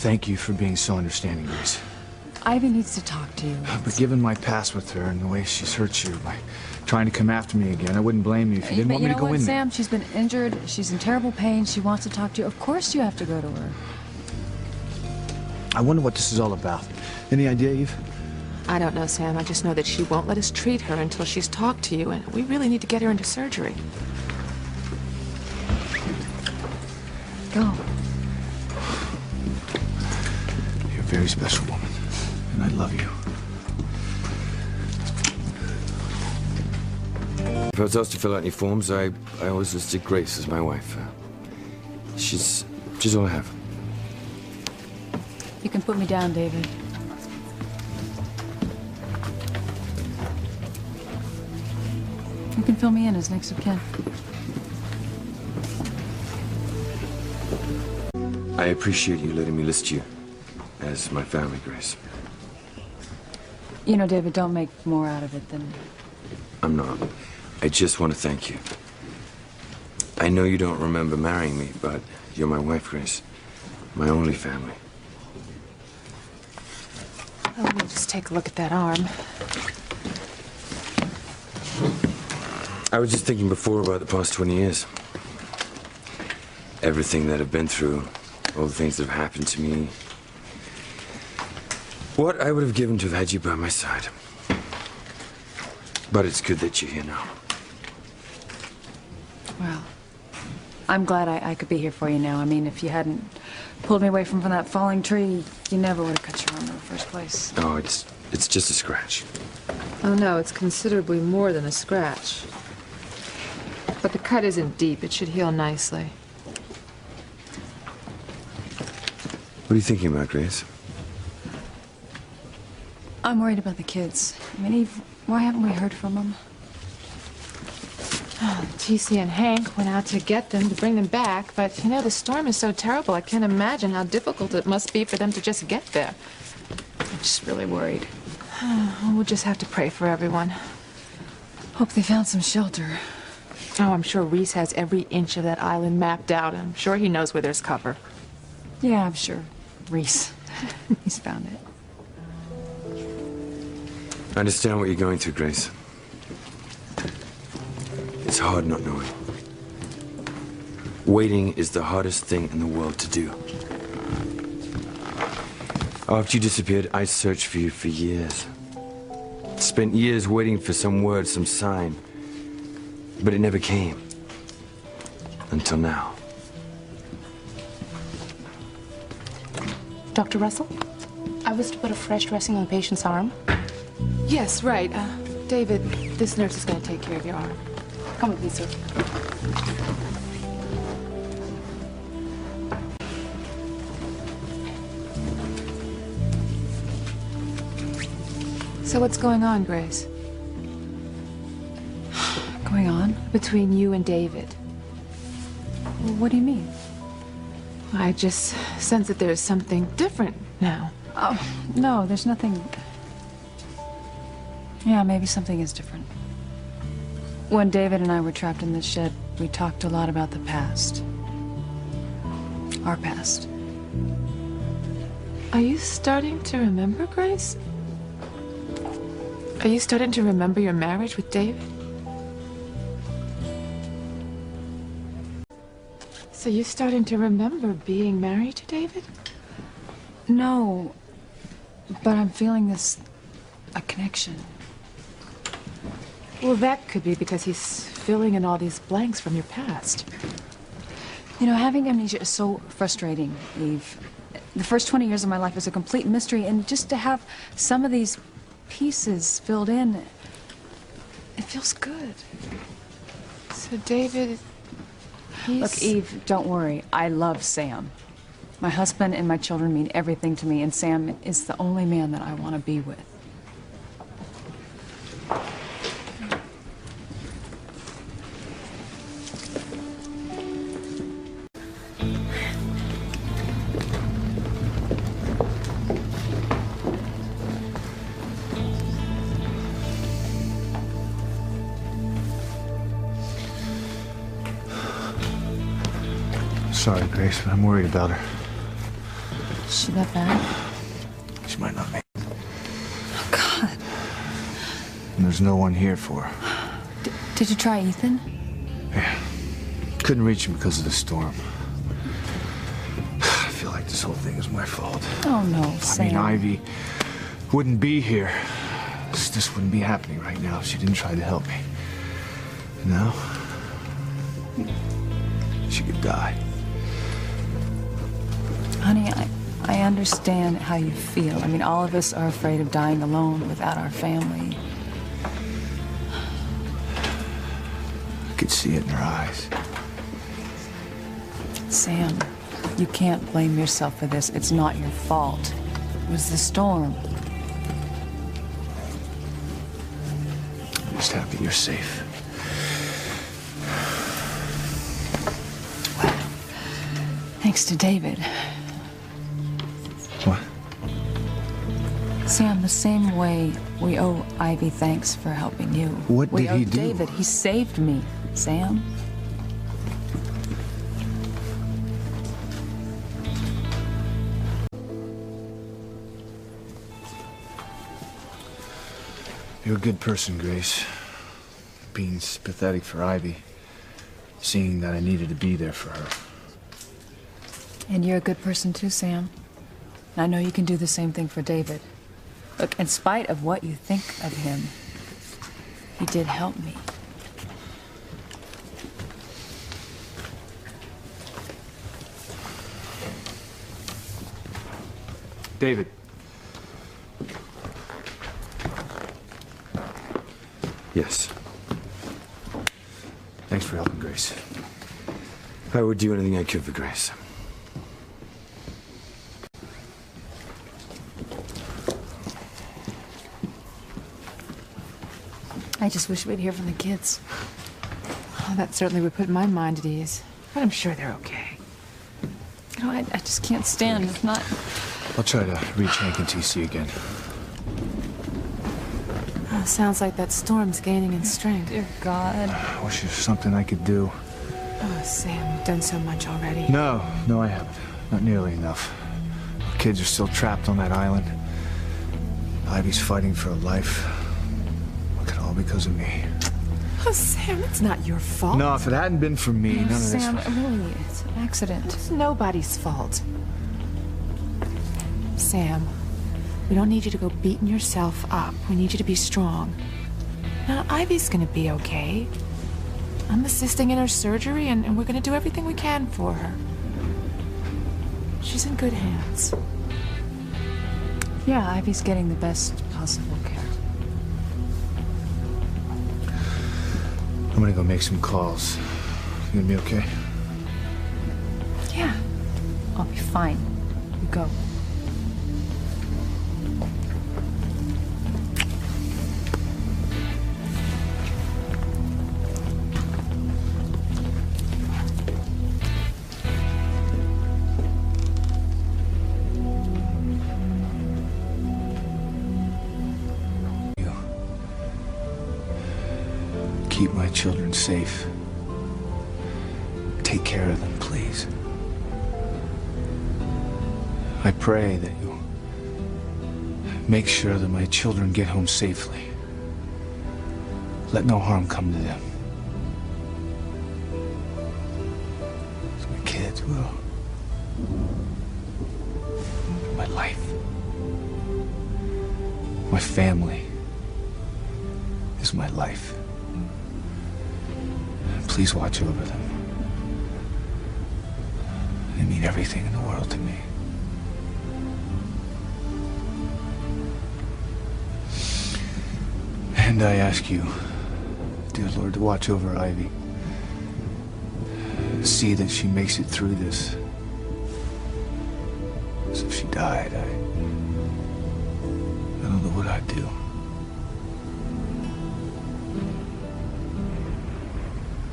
Thank you for being so understanding, Grace. Ivy needs to talk to you. But given my past with her and the way she's hurt you by trying to come after me again, I wouldn't blame you if you didn't want me to go in there. Sam, she's been injured. She's in terrible pain. She wants to talk to you. Of course you have to go to her. I wonder what this is all about. Any idea, Eve? I don't know, Sam. I just know that she won't let us treat her until she's talked to you, and we really need to get her into surgery. Go. You're a very special woman, and I love you. If I was asked to fill out any forms, I always listed Grace as my wife. She's all I have. You can put me down, David. You can fill me in as next of kin. I appreciate you letting me list you as my family, Grace. You know, David, don't make more out of it than... I'm not. I just want to thank you. I know you don't remember marrying me, but you're my wife, Grace. My only family. Oh, let me just take a look at that arm. I was just thinking before about the past 20 years. Everything that I've been through, all the things that have happened to me. What I would have given to have had you by my side. But it's good that you're here now. Well, I'm glad I could be here for you now. I mean, if you hadn't pulled me away from that falling tree, you never would have cut your arm in the first place. Oh, it's just a scratch. Oh, no, it's considerably more than a scratch. But the cut isn't deep. It should heal nicely. What are you thinking about, Grace? I'm worried about the kids. I mean, Eve, why haven't we heard from them? TC and Hank went out to get them, to bring them back, but, you know, the storm is so terrible, I can't imagine how difficult it must be for them to just get there. I'm just really worried. We'll just have to pray for everyone. Hope they found some shelter. Oh, I'm sure Reese has every inch of that island mapped out. I'm sure he knows where there's cover. Yeah, I'm sure. Reese. He's found it. I understand what you're going through, Grace. It's hard not knowing. Waiting is the hardest thing in the world to do. After you disappeared, I searched for you for years. Spent years waiting for some word, some sign. But it never came. Until now. Dr. Russell? I was to put a fresh dressing on the patient's arm. Yes, right. David, this nurse is going to take care of your arm. Come with me, sir. So what's going on, Grace? Going on? Between you and David? What do you mean? I just sense that there's something different now. Oh, no, there's nothing... Yeah, maybe something is different. When David and I were trapped in this shed, we talked a lot about the past. Our past. Are you starting to remember, Grace? Are you starting to remember your marriage with David? So you're starting to remember being married to David? No, but I'm feeling a connection. Well, that could be because he's filling in all these blanks from your past. You know, having amnesia is so frustrating, Eve. The first 20 years of my life was a complete mystery, and just to have some of these pieces filled in, it feels good. So David, he's... Look, Eve, don't worry. I love Sam. My husband and my children mean everything to me, and Sam is the only man that I want to be with. Sorry, Grace, but I'm worried about her. Is she that bad? She might not make it. Oh, God. And there's no one here for her. Did you try Ethan? Yeah. Couldn't reach him because of the storm. I feel like this whole thing is my fault. Oh, no, I Sam. mean, Ivy wouldn't be here. This wouldn't be happening right now if she didn't try to help me. And now, she could die. Honey, I understand how you feel. I mean, all of us are afraid of dying alone without our family. I could see it in her eyes. Sam, you can't blame yourself for this. It's not your fault. It was the storm. I'm just happy you're safe. Thanks to David. What? Sam, the same way we owe Ivy thanks for helping you. What we did owe he do? David. He saved me, Sam. You're a good person, Grace. Being sympathetic for Ivy. Seeing that I needed to be there for her. And you're a good person too, Sam. And I know you can do the same thing for David. Look, in spite of what you think of him, he did help me. David. Yes. Thanks for helping Grace. I would do anything I could for Grace. I just wish we'd hear from the kids. Oh, that certainly would put my mind at ease. But I'm sure they're okay. You know, I just can't stand. If not, I'll try to reach Hank and TC again. Oh, sounds like that storm's gaining in strength. dear God. I wish there was something I could do. Oh, Sam, you've done so much already. No, I haven't. Not nearly enough. The kids are still trapped on that island. Ivy's fighting for her life. Look at all because of me. Oh, Sam, it's not your fault. No, if it hadn't been for me, none of this. Sam, really, it's an accident. It's nobody's fault. Sam, we don't need you to go beating yourself up. We need you to be strong. Now, Ivy's gonna be okay. I'm assisting in her surgery, and we're gonna do everything we can for her. She's in good hands. Yeah, Ivy's getting the best possible care. I'm gonna go make some calls. You gonna be okay? Yeah, I'll be fine. You go. Keep my children safe. Take care of them, please. I pray that you make sure that my children get home safely. Let no harm come to them. So my kids will. My life. My family is my life. Please watch over them. They mean everything in the world to me. And I ask you, dear Lord, to watch over Ivy. See that she makes it through this. As if she died, I don't know what I'd do.